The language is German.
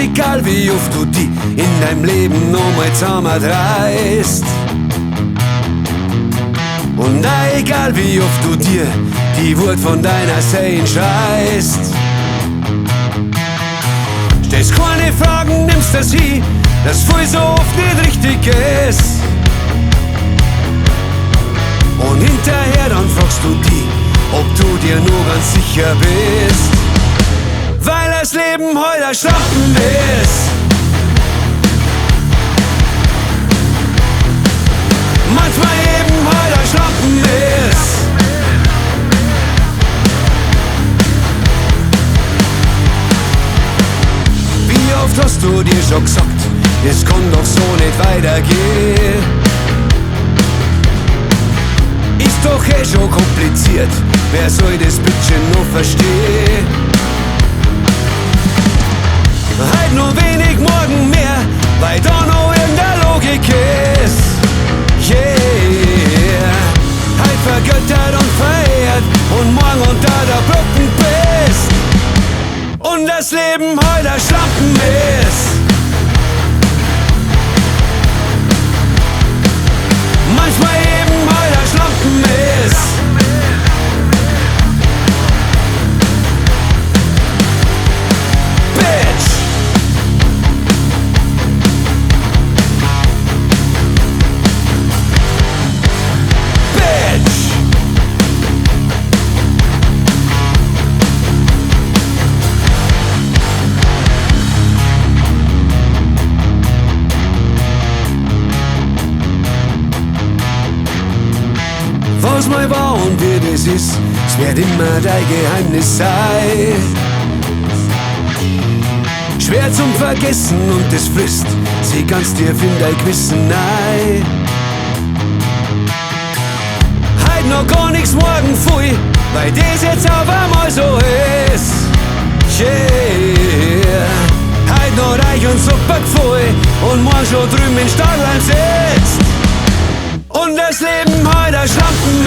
egal wie oft du die in deinem Leben nochmal zusammendreißt. Und auch egal wie oft du dir die Wut von deiner Seele schreist. Stellst keine Fragen, nimmst das hin, das voll so oft nicht richtig ist. Und hinterher dann fragst du die, ob du dir nur ganz sicher bist. Weil das Leben heute ein Schlampen ist. Manchmal eben heute ein Schlampen ist. Wie oft hast du dir schon gesagt, es kann doch so nicht weitergehen. Ist doch eh schon kompliziert, wer soll das bitte noch verstehen? Halt nur wenig, morgen mehr, weil da noch irgendeine Logik ist. Yeah, halt vergöttert und verehrt und morgen unter der Brücken bist. Und das Leben heute ein Schlampen ist. Manchmal eben heute ein Schlampen ist. Bitch! Bitch! Was mal war und wie das ist, es wird immer dein Geheimnis sein. Schwer zum Vergessen und es frisst sie ganz tief in dein Gewissen ein. Halt noch gar nichts morgen früh, weil das jetzt auf einmal so ist. Yeah, halt noch reich und super voll und morgen schon drüben in Stadtland sitzt. Und das Leben heute ein Schlampen